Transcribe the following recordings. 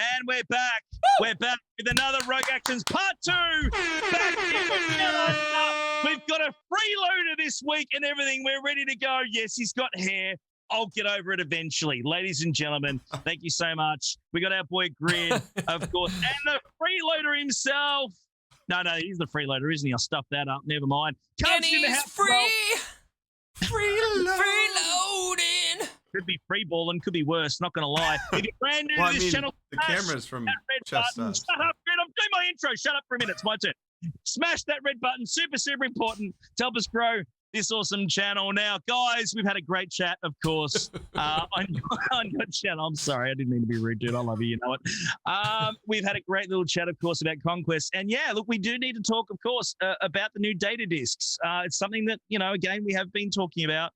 And we're back. We're back with another Rogue Actions Part 2. Back here with Yellow Stuff. We've got a freeloader this week and everything. We're ready to go. Yes, he's got hair. I'll get over it eventually. Ladies and gentlemen, thank you so much. We got our boy Grid, of course, and the freeloader himself. No, he's the freeloader, isn't he? I'll stuff that up. Never mind. And he's free. Freeloading. Could be free balling, could be worse, not going to lie. If you're brand new to this channel, the camera's from Chest button. Shut up, Grid. I'm doing my intro. Shut up for a minute. It's my turn. Smash that red button. Super, super important to help us grow this awesome channel. Now, guys, we've had a great chat, of course, on your channel. I'm sorry. I didn't mean to be rude, dude. I love you. You know it. We've had a great little chat, of course, about Conquest. And, yeah, look, we do need to talk, of course, about the new data discs. It's something that, again, we have been talking about.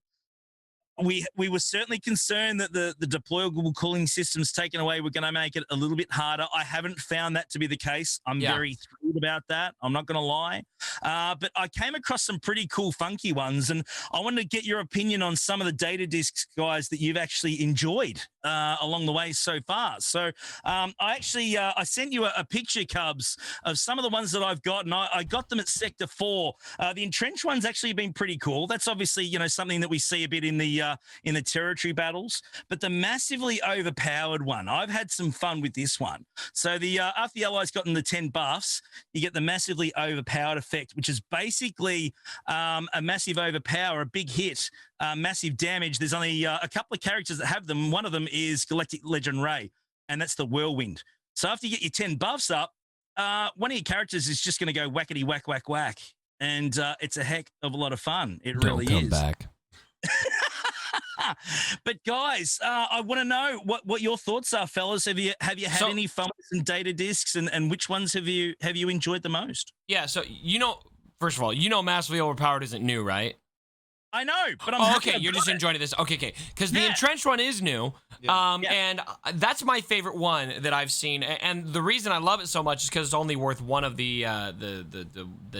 We were certainly concerned that the deployable cooling systems taken away were going to make it a little bit harder. I haven't found that to be the case. I'm very thrilled about that. I'm not going to lie. But I came across some pretty cool, funky ones, and I wanted to get your opinion on some of the data discs, guys, that you've actually enjoyed along the way so far. So I sent you a picture, Cubs, of some of the ones that I've got, and I got them at Sector 4. The entrenched one's actually been pretty cool. That's obviously, something that we see a bit in the territory battles, but the massively overpowered one, I've had some fun with this one. So after the allies gotten the 10 buffs, you get the massively overpowered effect, which is basically a massive overpower, a big hit, massive damage. There's only a couple of characters that have them. One of them is Galactic Legend Ray, and that's the Whirlwind. So after you get your 10 buffs up, one of your characters is just going to go whackety whack whack whack, and it's a heck of a lot of fun. It really is. Don't come back. But guys, I want to know what your thoughts are, fellas. Have you had any fun with some data discs, and which ones have you enjoyed the most? Yeah, so first of all, massively overpowered isn't new, right? I know, but I'm okay. You're just enjoying this. Okay, because the entrenched one is new, and that's my favorite one that I've seen. And the reason I love it so much is because it's only worth one of the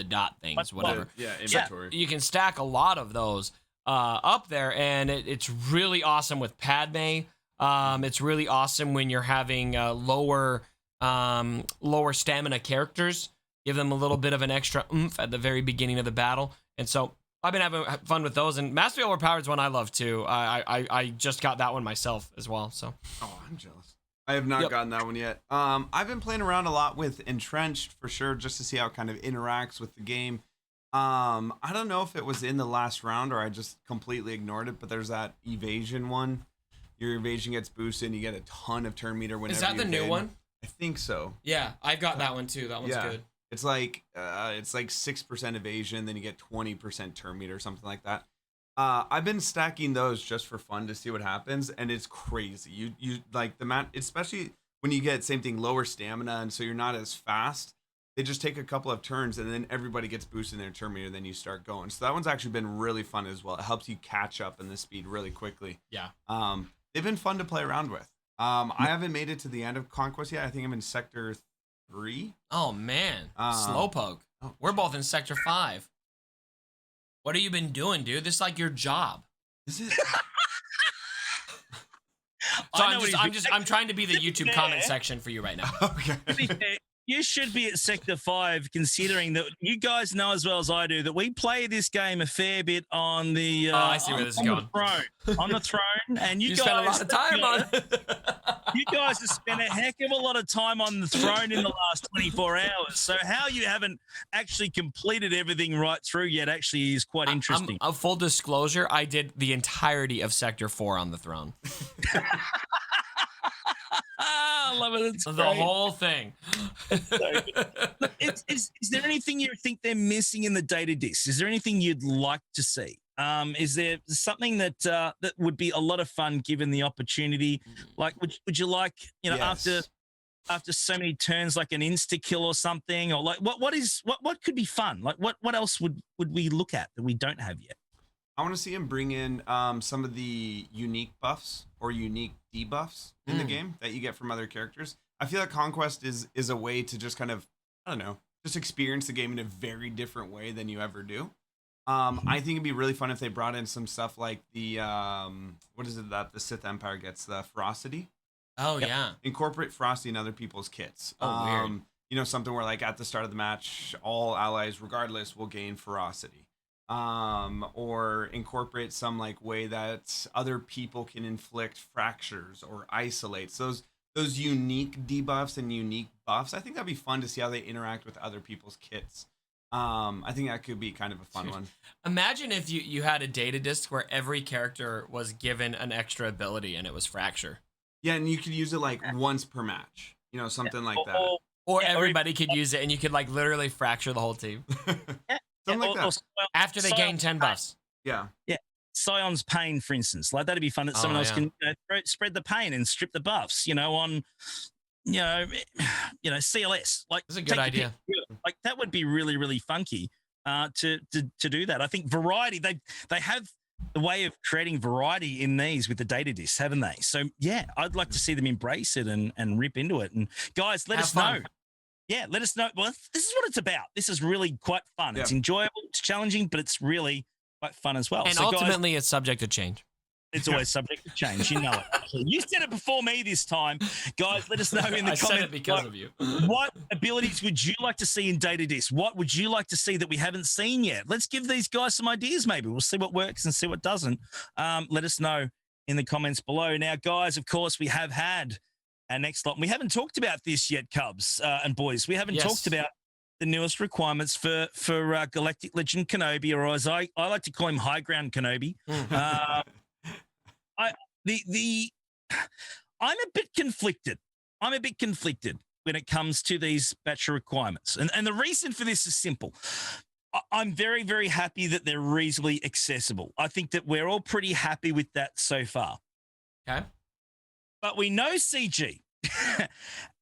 dot things, whatever. Inventory. So you can stack a lot of those up there, and it's really awesome with Padme. It's really awesome when you're having lower stamina characters. Give them a little bit of an extra oomph at the very beginning of the battle, and so I've been having fun with those. And Massively Overpowered is one I love too. I just got that one myself as well. So I'm jealous. I have not gotten that one yet. I've been playing around a lot with Entrenched for sure, just to see how it kind of interacts with the game. I don't know if it was in the last round or I just completely ignored it, but there's that evasion one. Your evasion gets boosted and you get a ton of turn meter whenever you Is that the new one? I think so. Yeah, I've got that one too. That one's good. It's like 6% evasion, then you get 20% turn meter, something like that. I've been stacking those just for fun to see what happens, and it's crazy. You like the map, especially when you get same thing, lower stamina, and so you're not as fast. They just take a couple of turns, and then everybody gets boosted in their turn meter, then you start going. So that one's actually been really fun as well. It helps you catch up in the speed really quickly. Yeah. They've been fun to play around with. I haven't made it to the end of Conquest yet. I think I'm in Sector 3. Oh, man. Slowpoke. We're both in Sector 5. What have you been doing, dude? This is like your job. Is it? So I'm trying to be the YouTube comment section for you right now. Okay. You should be at Sector 5, considering that you guys know as well as I do that we play this game a fair bit on the I see where this is going. On the throne, and you guys spent a lot of time on it. You guys have spent a heck of a lot of time on the throne in the last 24 hours. So how you haven't actually completed everything right through yet actually is quite interesting. A full disclosure, I did the entirety of Sector 4 on the throne. I love it. It's the great. whole thing. Is there anything you think they're missing in the data discs? Is there anything you'd like to see? Is there something that that would be a lot of fun given the opportunity? Like, would you like, after so many turns, like an insta kill or something, or like what could be fun? Like what else would we look at that we don't have yet? I want to see him bring in some of the unique buffs or unique debuffs in the game that you get from other characters. I feel like Conquest is a way to just kind of, I don't know, just experience the game in a very different way than you ever do. I think it'd be really fun if they brought in some stuff like the, what is it that the Sith Empire gets, the Ferocity? Oh Yep. yeah. Incorporate Frosty in other people's kits. Oh, weird. You know, something where like at the start of the match, all allies, regardless, will gain ferocity. Or incorporate some like way that other people can inflict fractures or isolates. Those unique debuffs and unique buffs. I think that'd be fun to see how they interact with other people's kits. I think that could be kind of a fun one. Imagine if you had a data disc where every character was given an extra ability and it was fracture. Yeah, and you could use it like once per match. You know, something like that. Or Yeah, or everybody could use it and you could like literally fracture the whole team Something like that. after they gain 10 buffs. Yeah. Scion's Pain, for instance, like that'd be fun that someone else can spread the pain and strip the buffs, on, CLS. Like, That's a good idea. Like that would be really, really funky to do that. I think variety, they have the way of creating variety in these with the data discs, haven't they? So yeah, I'd like to see them embrace it and rip into it. And guys, let us know. Yeah, let us know. Well, this is what it's about. This is really quite fun. Yeah. It's enjoyable, it's challenging, but it's really quite fun as well. And so ultimately, it's subject to change. It's always subject to change. You know it. You said it before me this time. Guys, let us know in the comments. I said it because of you. What abilities would you like to see in Data Disc? What would you like to see that we haven't seen yet? Let's give these guys some ideas maybe. We'll see what works and see what doesn't. Let us know in the comments below. Now, guys, of course, we have had our next lot. We haven't talked about this yet, Cubs and boys. We haven't talked about the newest requirements for Galactic Legend Kenobi, or as I like to call him, High Ground Kenobi. I'm a bit conflicted. When it comes to these batch requirements. And the reason for this is simple. I'm very, very happy that they're reasonably accessible. I think that we're all pretty happy with that so far. Okay. But we know CG.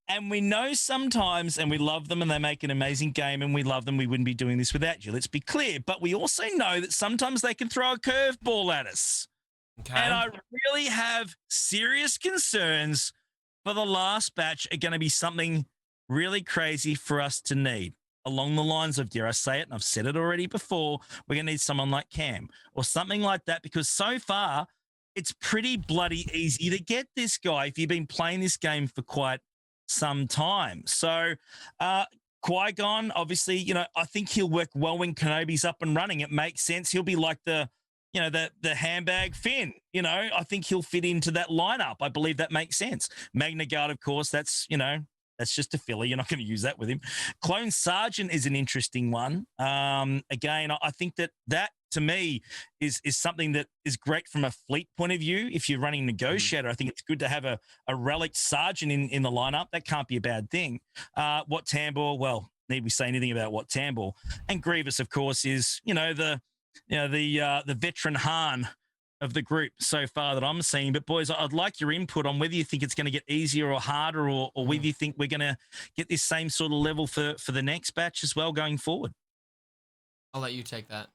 And we know sometimes, and we love them and they make an amazing game and we love them, we wouldn't be doing this without you. Let's be clear. But we also know that sometimes they can throw a curveball at us. Okay. And I really have serious concerns for the last batch are going to be something really crazy for us to need. Along the lines of, dare I say it, and I've said it already before, we're going to need someone like Cam or something like that, because so far it's pretty bloody easy to get this guy if you've been playing this game for quite some time. So Qui-Gon, obviously, I think he'll work well when Kenobi's up and running. It makes sense. He'll be like the handbag Finn. I think he'll fit into that lineup. I believe that makes sense. Magna Guard, of course, that's just a filler. You're not going to use that with him. Clone Sergeant is an interesting one. Again, I think that to me is something that is great from a fleet point of view. If you're running Negotiator, I think it's good to have a relic Sergeant in the lineup. That can't be a bad thing. Wat Tambor, well, need we say anything about Wat Tambor? And Grievous, of course, is the veteran Han of the group so far that I'm seeing. But boys, I'd like your input on whether you think it's going to get easier or harder, or whether you think we're going to get this same sort of level for the next batch as well going forward. I'll let you take that.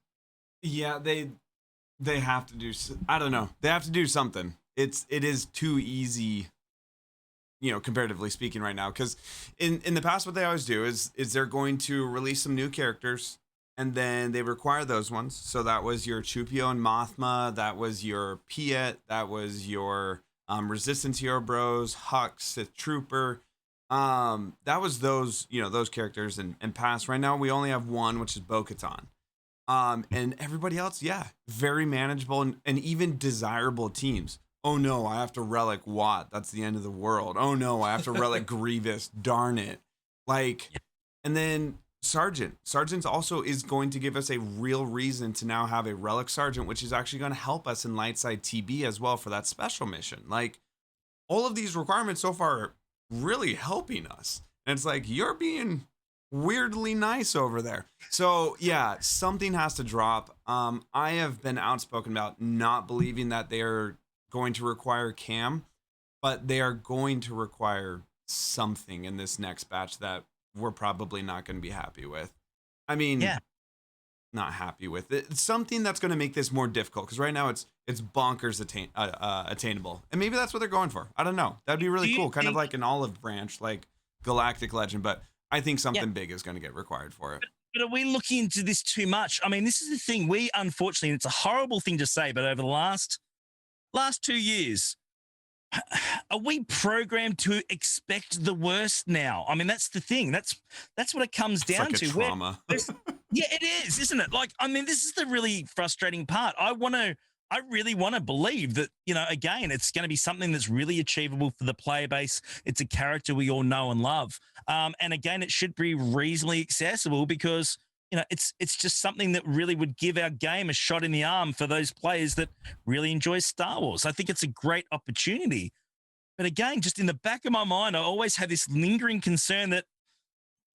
Yeah, they have to do. I don't know. They have to do something. It is too easy, comparatively speaking, right now. Because in the past, what they always do is they're going to release some new characters, and then they require those ones. So that was your Chupio and Mothma. That was your Piet. That was your Resistance Hero Bros, Hux, Sith Trooper. That was those characters and past. Right now, we only have one, which is Bo-Katan. And everybody else, very manageable and even desirable teams. Oh no, I have to relic Watt. That's the end of the world. Oh no, I have to relic Grievous. Darn it. And then Sergeant also is going to give us a real reason to now have a relic Sergeant, which is actually going to help us in Lightside TB as well for that special mission. All of these requirements so far are really helping us. And it's like, you're being weirdly nice over there. So something has to drop. I have been outspoken about not believing that they're going to require Cam, but they are going to require something in this next batch that we're probably not going to be happy with. I mean, not happy with it. It's something that's going to make this more difficult, because right now it's bonkers attainable, and maybe that's what they're going for. I don't know. That'd be really cool, kind of like an olive branch, like Galactic Legend, but I think something big is going to get required for it. But are we looking into this too much? I mean, this is the thing. We, unfortunately, it's a horrible thing to say, but over the last 2 years, are we programmed to expect the worst now? I mean, that's the thing. That's what it comes It's down like a to. trauma. Yeah, it is, isn't it? Like, I mean, this is the really frustrating part. I really want to believe that, again, it's going to be something that's really achievable for the player base. It's a character we all know and love. And again, it should be reasonably accessible because, it's just something that really would give our game a shot in the arm for those players that really enjoy Star Wars. I think it's a great opportunity. But again, just in the back of my mind, I always have this lingering concern that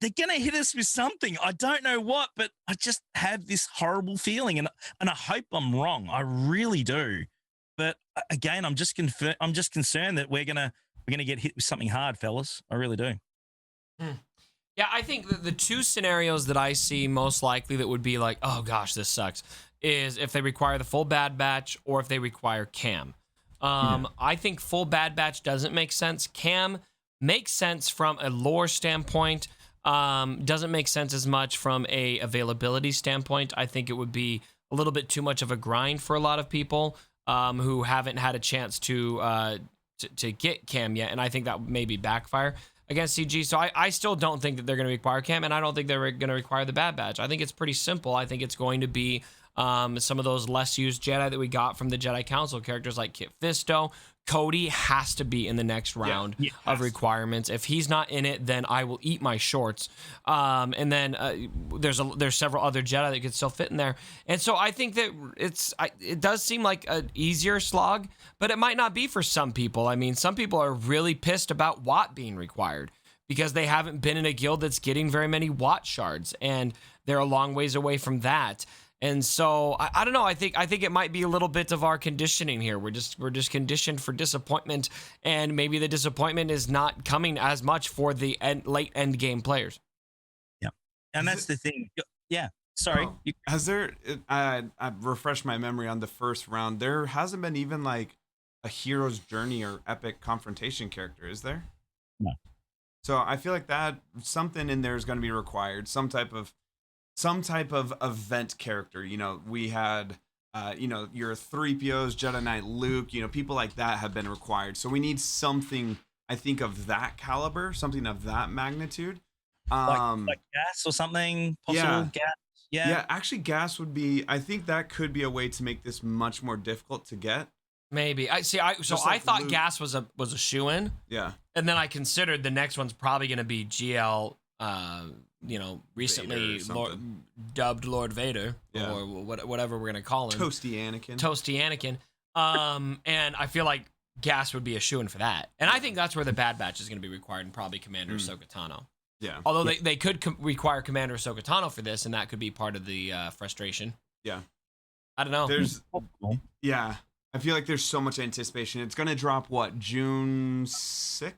they're going to hit us with something. I don't know what, but I just have this horrible feeling, and I hope I'm wrong. I really do. But again, I'm just concerned that we're gonna get hit with something hard, fellas. I really do. Yeah, I think the two scenarios that I see most likely that would be like, oh gosh, this sucks, is if they require the full Bad Batch or if they require Cam. I think full Bad Batch doesn't make sense. Cam makes sense from a lore standpoint. Doesn't make sense as much from a availability standpoint. I think it would be a little bit too much of a grind for a lot of people who haven't had a chance to get Cam yet, and I think that would maybe backfire against CG. So I still don't think that they're going to require Cam, and I don't think they're going to require the Bad Batch. I think it's pretty simple. I think it's going to be some of those less used Jedi that we got from the Jedi Council, characters like Kit Fisto. Cody has to be in the next round of requirements. If he's not in it, then I will eat my shorts. And then there's several other Jedi that could still fit in there. And so I think that it does seem like an easier slog, but it might not be for some people. I mean, some people are really pissed about Watt being required because they haven't been in a guild that's getting very many Watt shards, and they're a long ways away from that. And so I don't know. I think it might be a little bit of our conditioning here. We're just conditioned for disappointment, and maybe the disappointment is not coming as much for the late end game players. Yeah, and that's the thing. Yeah, sorry. Has there? I refreshed my memory on the first round. There hasn't been even like a hero's journey or epic confrontation character, is there? No. So I feel like that something in there is going to be required. Some type of event character. We had your 3POs, Jedi Knight Luke, people like that have been required. So we need something, I think, of that caliber, something of that magnitude. Like gas or something possible. Gas. Yeah, actually gas would be, I think that could be a way to make this much more difficult to get. Maybe. I thought Luke. Gas was a shoo-in. Yeah. And then I considered the next one's probably going to be GL recently dubbed Lord Vader, or whatever we're gonna call him. Toasty Anakin. And I feel like Gas would be a shoo-in for that. And I think that's where the Bad Batch is gonna be required, and probably Commander Ahsoka Tano. Yeah. Although they could require Commander Ahsoka Tano for this, and that could be part of the frustration. Yeah. I don't know. Yeah. I feel like there's so much anticipation. It's gonna drop June 6th?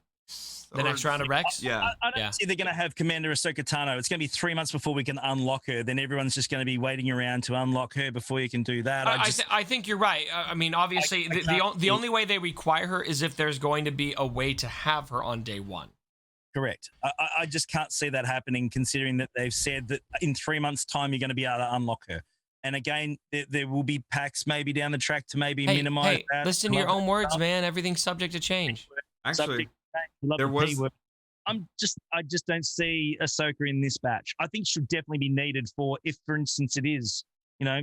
The next round of Rex? Yeah. I don't see they're going to have Commander Ahsoka Tano. It's going to be 3 months before we can unlock her. Then everyone's just going to be waiting around to unlock her before you can do that. I think you're right. I mean, obviously, the only way they require her is if there's going to be a way to have her on day one. Correct. I just can't see that happening, considering that they've said that in 3 months' time, you're going to be able to unlock her. And again, there will be packs maybe down the track to minimize that. Listen to your own words, man. Everything's subject to change. Actually, there was. I just don't see Ahsoka in this batch. I think she'll definitely be needed if, for instance, it is,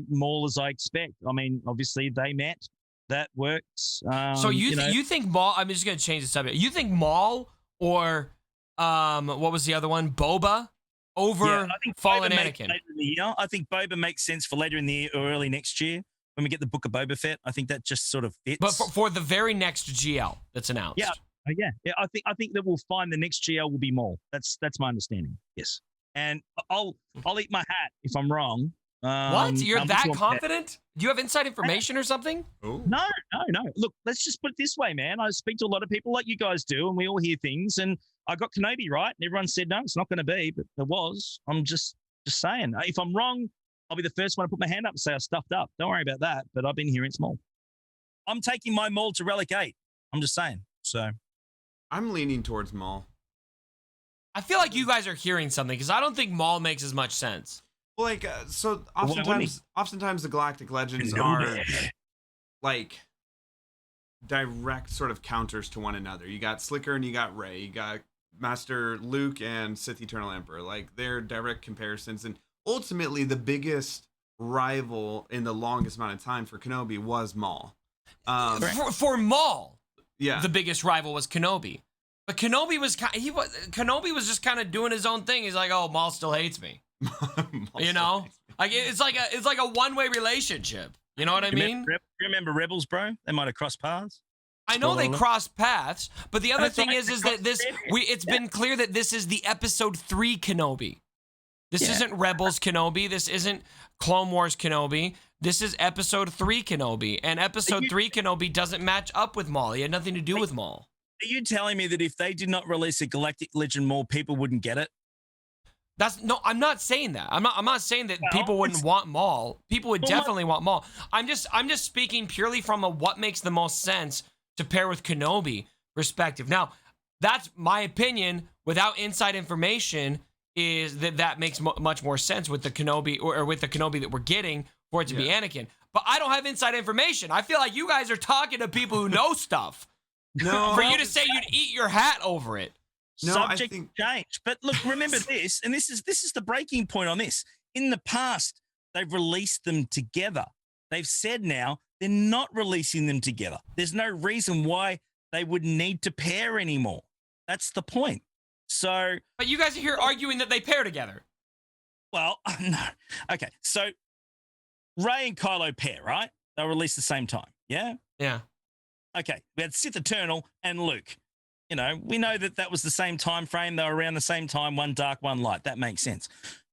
Maul as I expect. I mean, obviously they met. That works. So you think Maul? I'm just gonna change the subject. You think Maul or what was the other one? Boba over Fallen Anakin? I think Boba makes sense for later in the year or early next year when we get the Book of Boba Fett. I think that just sort of fits. But for the very next GL that's announced. Yeah. I think that we'll find the next GL will be Maul. That's my understanding. Yes, and I'll eat my hat if I'm wrong. What? You're that confident? Do you have inside information or something? No. Look, let's just put it this way, man. I speak to a lot of people like you guys do, and we all hear things. And I got Kenobi right, and everyone said no, it's not going to be, but it was. I'm just saying. If I'm wrong, I'll be the first one to put my hand up and say I stuffed up. Don't worry about that. But I've been hearing Maul. I'm taking my Maul to Relic 8. I'm just saying. So. I'm leaning towards Maul. I feel like you guys are hearing something because I don't think Maul makes as much sense. Well, so oftentimes the Galactic Legends are like direct sort of counters to one another. You got Slicker and you got Rey. You got Master Luke and Sith Eternal Emperor. Like, they're direct comparisons. And ultimately, the biggest rival in the longest amount of time for Kenobi was Maul. For Maul, Yeah. the biggest rival was Kenobi. But Kenobi was Kenobi was just kind of doing his own thing. He's like, oh, Maul still hates me. You know, like it's like a one-way relationship. You know what I mean? Remember Rebels, bro? They might have crossed paths. I know they crossed paths, but the other thing like is that it's been clear that this is the episode 3 Kenobi. This isn't Rebels Kenobi. This isn't Clone Wars Kenobi. This is episode 3 Kenobi. And episode 3 Kenobi doesn't match up with Maul. He had nothing to do with Maul. Are you telling me that if they did not release a Galactic Legend Maul, people wouldn't get it? I'm not saying that. I'm not saying that people wouldn't want Maul. People would definitely want Maul. I'm just speaking purely from a what makes the most sense to pair with Kenobi perspective. Now, that's my opinion without inside information, is that makes much more sense with the Kenobi or with the Kenobi that we're getting for it to be Anakin. But I don't have inside information. I feel like you guys are talking to people who know stuff. No. For you to say you'd eat your hat over it. No, Subject I think change. But look, remember this, and this is the breaking point on this. In the past, they've released them together. They've said now they're not releasing them together. There's no reason why they would need to pair anymore. That's the point. So, But you guys are here arguing that they pair together. well, no. Okay, so Rey and Kylo pair, right? They'll release the same time. Yeah? Yeah. Okay, we had Sith Eternal and Luke. You know, we know that was the same time frame. They were around the same time, one dark, one light. That makes sense.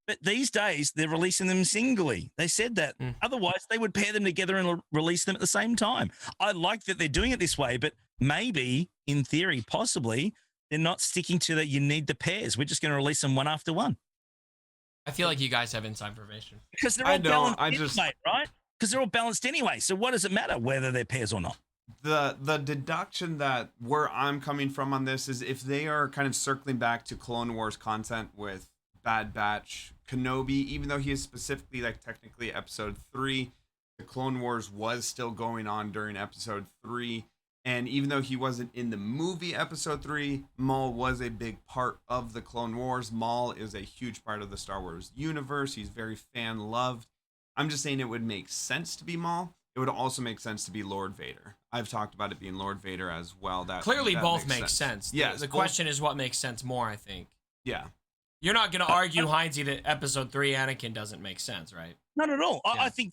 But these days, they're releasing them singly. They said that. Otherwise, they would pair them together and release them at the same time. I like that they're doing it this way, but maybe, in theory, possibly, they're not sticking to that you need the pairs. We're just going to release them one after one. I feel like you guys have inside information. Because they're all balanced anyway, right? Because they're all balanced anyway. So what does it matter whether they're pairs or not? the deduction that where I'm coming from on this is if they are kind of circling back to Clone Wars content with Bad Batch, Kenobi, even though he is specifically like technically episode 3, the Clone Wars was still going on during episode 3. And even though he wasn't in the movie episode 3, Maul was a big part of the Clone Wars. Maul is a huge part of the Star Wars universe. He's very fan loved. I'm just saying it would make sense to be Maul. It would also make sense to be Lord Vader. I've talked about it being Lord Vader as well. That clearly that both make sense. Yes, The question is what makes sense more, I think. Yeah. You're not going to argue, Heinzie, that episode 3 Anakin doesn't make sense, right? Not at all. Yeah. I think,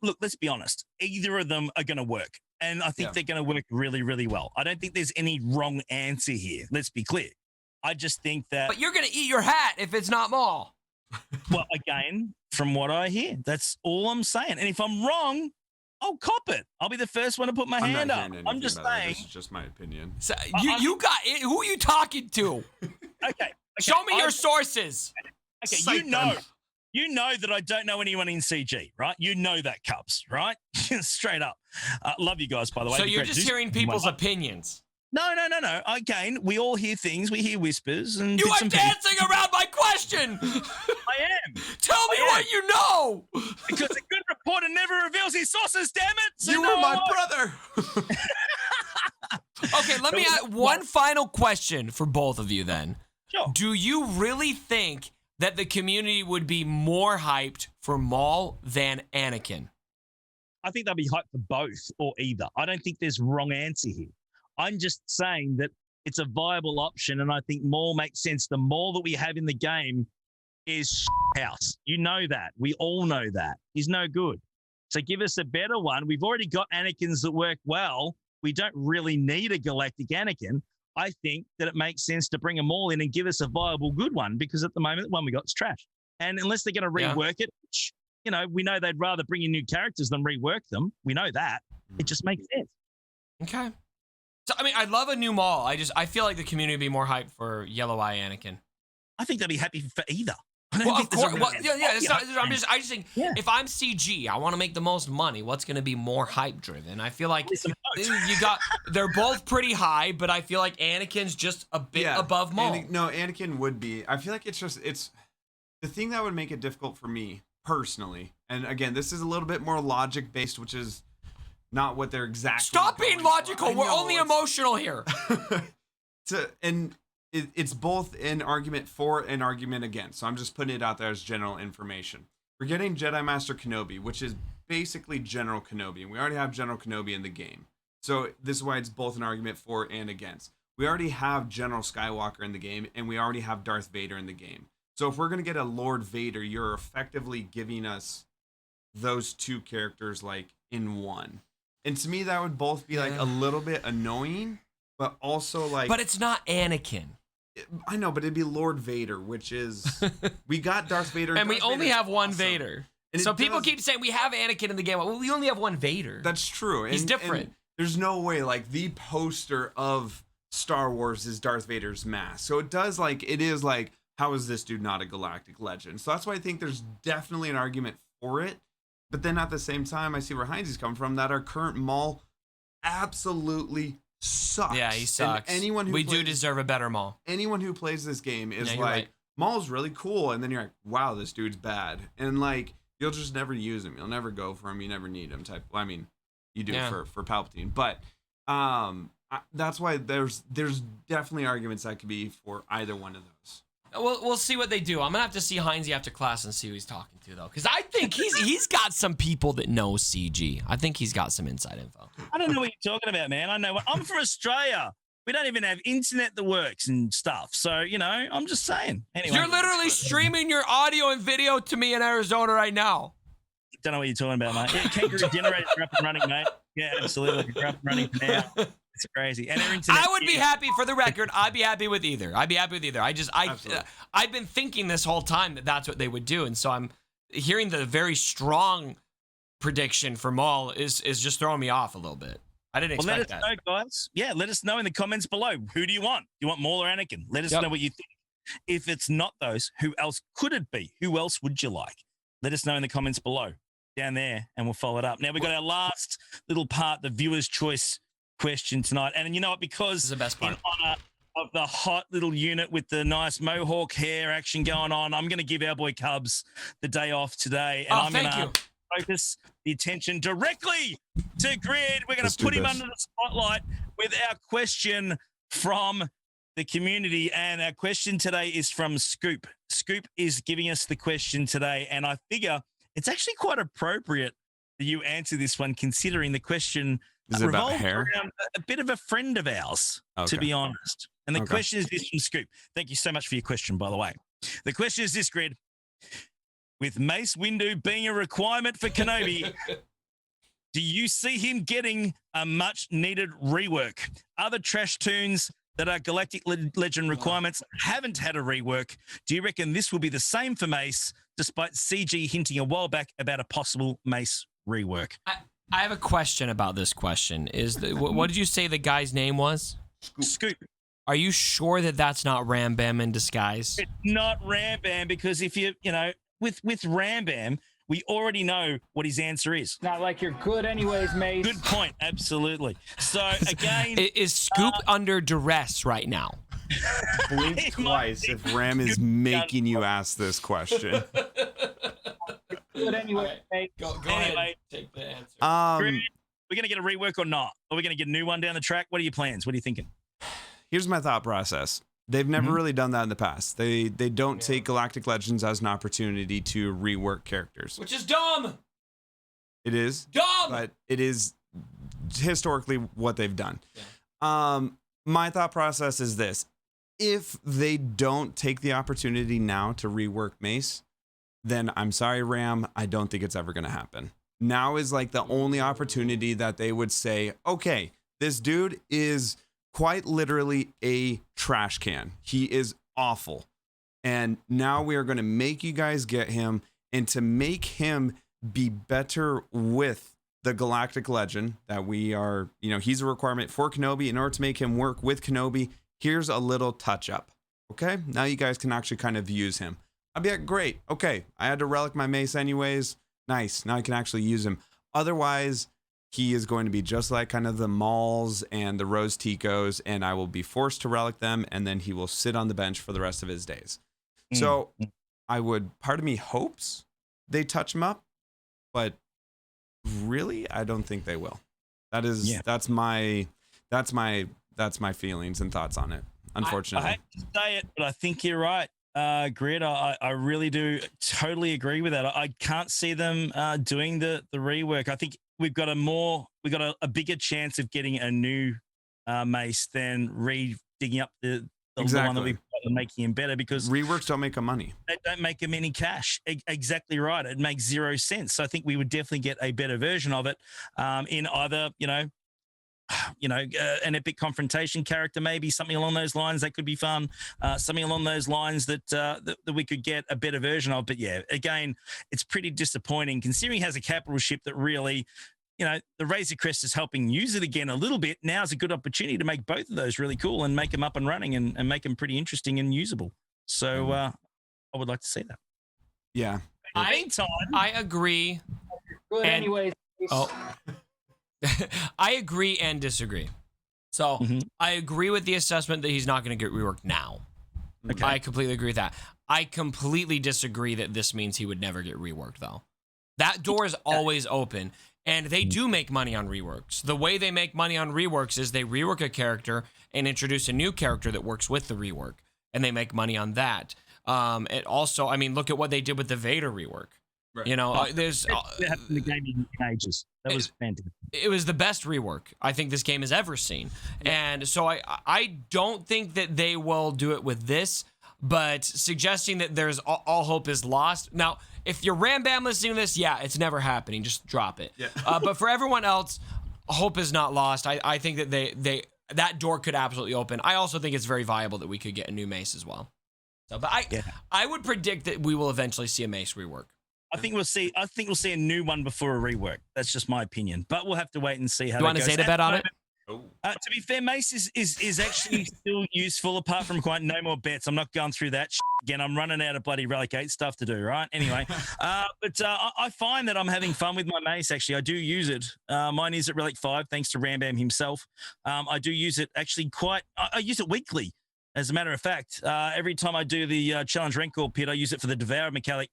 look, let's be honest. Either of them are going to work. And I think they're going to work really, really well. I don't think there's any wrong answer here. Let's be clear. I just think that. But you're going to eat your hat if it's not Maul. Well, again, from what I hear, that's all I'm saying. And if I'm wrong, I'll cop it. I'll be the first one to put my hand up. I'm just saying. This is just my opinion. So you got it. Who are you talking to? Okay. Show me your sources. Okay, Cite them. You know that I don't know anyone in CG, right? You know that, Cubs, right? Straight up. Love you guys, by the way. So you're just hearing people's opinions. No. Again, we all hear things. We hear whispers. And You are dancing around my question. I am. Tell me what you know. Because a good reporter never reveals his sources, damn it. So You no, were my brother. Okay, let me ask one final question for both of you then. Sure. Do you really think that the community would be more hyped for Maul than Anakin? I think they'll be hyped for both or either. I don't think there's wrong answer here. I'm just saying that it's a viable option, and I think Maul makes sense. The Maul that we have in the game is house. You know that. We all know that. He's no good. So give us a better one. We've already got Anakins that work well. We don't really need a galactic Anakin. I think that it makes sense to bring them all in and give us a viable good one, because at the moment, the one we got is trash. And unless they're going to rework it, which, you know, we know they'd rather bring in new characters than rework them. We know that. It just makes sense. Okay. So, I mean, I love a new Maul. I feel like the community would be more hyped for Yellow Eye Anakin. I think they'd be happy for either. Well, of course. Well, it's not, I just think Yeah. if I'm CG, I want to make the most money. What's going to be more hype driven? I feel like they're both pretty high, but I feel like Anakin's just a bit above Maul. Anakin would be. I feel like it's the thing that would make it difficult for me personally. And again, this is a little bit more logic based, which is not what they're exactly. Stop being going logical. for. I We're know, only it's- emotional here. It's both an argument for and argument against. So I'm just putting it out there as general information. We're getting Jedi Master Kenobi, which is basically General Kenobi, and we already have General Kenobi in the game. So this is why it's both an argument for and against. We already have General Skywalker in the game, and we already have Darth Vader in the game. So if we're going to get a Lord Vader, you're effectively giving us those two characters like in one. And to me, that would both be like a little bit annoying, but also like... But it's not Anakin. I know, but it'd be Lord Vader, which is... We got Darth Vader. And we Darth only Vader's have one awesome. Vader. And So it people does- keep saying we have Anakin in the game. Well, we only have one Vader. That's true. He's different. And there's no way, like, the poster of Star Wars is Darth Vader's mask. So it does, like, it is like, how is this dude not a galactic legend? So that's why I think there's definitely an argument for it. But then at the same time, I see where Heinz is coming from, that our current Maul absolutely sucks. Yeah, he sucks. And anyone who we plays, do deserve a better Maul. anyone who plays this game is Yeah, you're like, right. Maul's really cool. And then you're like, wow, this dude's bad. And like, you'll just never use him. You'll never go for him. You never need him type. Well, I mean, you do Yeah. for Palpatine. But that's why there's definitely arguments that could be for either one of those. We'll see what they do. I'm gonna have to see Heinzie after class and see who he's talking to though, because I think he's got some people that know CG. I think he's got some inside info. I don't know what you're talking about, man. I know. I'm from Australia. We don't even have internet that works and stuff. So, you know, I'm just saying. Anyway. You're literally streaming your audio and video to me in Arizona right now. Don't know what you're talking about, mate. Yeah, Kangaroo generators are up and running, mate. Yeah, absolutely. They're up and running now. It's crazy. And our internet. I would be happy for the record. I'd be happy with either. I'd be happy with either. Absolutely. I've been thinking this whole time that that's what they would do, and so I'm hearing the very strong prediction for Maul is just throwing me off a little bit. I didn't Well, let expect us that. know, guys. Yeah, let us know in the comments below. Who do you want? Do you want Maul or Anakin? Let us Yep. know what you think. If it's not those, who else could it be? Who else would you like? Let us know in the comments below down there, and we'll follow it up. Now, we've got our last little part, the viewer's choice question tonight. And you know what? This Because is the best in part. honor of the hot little unit with the nice mohawk hair action going on, I'm going to give our boy Cubs the day off today. And Oh, I'm thank going you. to focus the attention directly to Grid. We're going Let's to do put him this. under the spotlight with our question from the community. And our question today is from Scoop. Scoop is giving us the question today. And I figure it's actually quite appropriate that you answer this one, considering the question Is it about revolves hair? around a bit of a friend of ours, to Okay. be honest. And the Okay. question is this from Scoop. Thank you so much for your question, by the way. The question is this, Grid. With Mace Windu being a requirement for Kenobi, do you see him getting a much needed rework? Other trash tunes that are Galactic Legend requirements haven't had a rework. Do you reckon this will be the same for Mace, despite CG hinting a while back about a possible Mace rework? I have a question about this question. What did you say the guy's name was? Scoop. Are you sure that that's not Ram Bam in disguise? It's not Rambam, because if you know, with Rambam, we already know what his answer is. Not like you're good anyways, mate. Good point. Absolutely. So again, Is Scoop under duress right now? Blink He might twice be. if Ram is Good making you ask this question. Good anyways, mate. Go Anyway. ahead. Take the answer. we're going to get a rework or not? Are we going to get a new one down the track? What are your plans? What are you thinking? Here's my thought process. They've never Mhm. really done that in the past. They don't take Galactic Legends as an opportunity to rework characters. Which is dumb. It is, Dumb. but it is historically what they've done. Yeah. My thought process is this: if they don't take the opportunity now to rework Mace, then I'm sorry, Ram, I don't think it's ever going to happen. Now is like the only opportunity that they would say, okay, this dude is quite literally a trash can. He is awful. And now we are going to make you guys get him, and to make him be better with the Galactic Legend that we are, he's a requirement for Kenobi. In order to make him work with Kenobi, here's a little touch up. Okay. Now you guys can actually kind of use him. I'd be like, great. Okay. I had to relic my mace anyways. Nice. Now I can actually use him. Otherwise, he is going to be just like kind of the Mauls and the Rose Ticos, and I will be forced to relic them, and then he will sit on the bench for the rest of his days. So part of me hopes they touch him up, but really, I don't think they will. That is Yeah. that's my feelings and thoughts on it. Unfortunately. I hate to say it, but I think you're right, Grid. I really do totally agree with that. I can't see them doing the rework. I think we've got a bigger chance of getting a new mace than digging up the one that Exactly. we've got and making him better, because Reworks don't make them money. they don't make them any cash. Exactly right. It makes 0 sense. So I think we would definitely get a better version of it in either, an epic confrontation character, maybe something along those lines. That could be fun. Something along those lines that we could get a better version of. But yeah, again, it's pretty disappointing considering he has a capital ship that really, the Razor Crest is helping use it again a little bit. Now's a good opportunity to make both of those really cool and make them up and running and make them pretty interesting and usable. So I would like to see that. Yeah. In the meantime, I agree. Good And- anyways. Mace. Oh. I agree and disagree. So I agree with the assessment that he's not going to get reworked now. Okay. I completely agree with that. I completely disagree that this means he would never get reworked, though. That door is always open, and they do make money on reworks. The way they make money on reworks is they rework a character and introduce a new character that works with the rework, and they make money on that. It also, look at what they did with the Vader rework. Right. There's that happened in the game in ages. That was fantastic. it was the best rework I think this game has ever seen. And so I don't think that they will do it with this, but suggesting that there's all hope is lost. Now, if you're Ram Bam listening to this, yeah, it's never happening. Just drop it. Yeah. But for everyone else, hope is not lost. I think that that door could absolutely open. I also think it's very viable that we could get a new mace as well. So, but I would predict that we will eventually see a mace rework. I think we'll see a new one before a rework. That's just my opinion. But we'll have to wait and see how You that want to goes. say the bet on it? Oh. To be fair, Mace is actually still useful apart from quite no more bets. I'm not going through that again. I'm running out of bloody Relic 8 stuff to do, right? Anyway, but I find that I'm having fun with my Mace, actually. I do use it. Mine is at Relic 5, thanks to Rambam himself. I do use it actually I use it weekly, as a matter of fact. Every time I do the Challenge Rancor pit, I use it for the Devour mechanic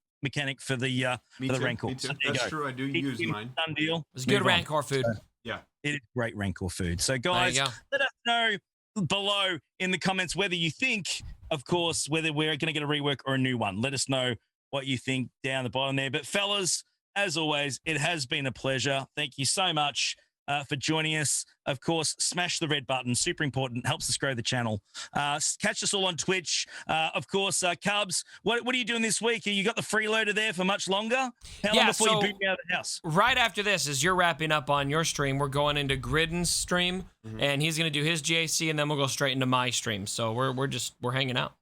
for the Rancor. Me too. So there you That's go. true. I do use mine. Done deal. It's good Move on. Rancor food. Yeah. It is great Rancor food. So, There guys, you go. let us know below in the comments whether you think, of course, whether we're going to get a rework or a new one. Let us know what you think down the bottom there. But, fellas, as always, it has been a pleasure. Thank you so much for joining us. Of course, smash the red button. Super important. Helps us grow the channel. Catch us all on Twitch. Of course, Cubs, what are you doing this week? You got the freeloader there for much longer? How long Yeah, before so- you boot me out of the house? Right after this, as you're wrapping up on your stream, we're going into Gridden's stream, and he's going to do his GAC, and then we'll go straight into my stream. So we're hanging out.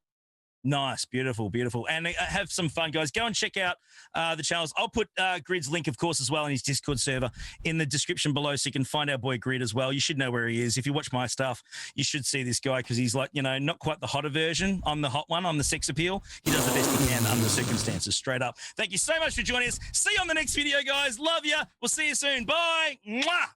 Nice, beautiful, beautiful. And have some fun, guys. Go and check out the channels. I'll put Grid's link, of course, as well, in his Discord server in the description below, so you can find our boy Grid as well. You should know where he is. If you watch my stuff, you should see this guy because he's like, not quite the hotter version. I'm the hot one. I'm the sex appeal. He does the best he can under the circumstances, straight up. Thank you so much for joining us. See you on the next video, guys. Love you. We'll see you soon. Bye. Mwah.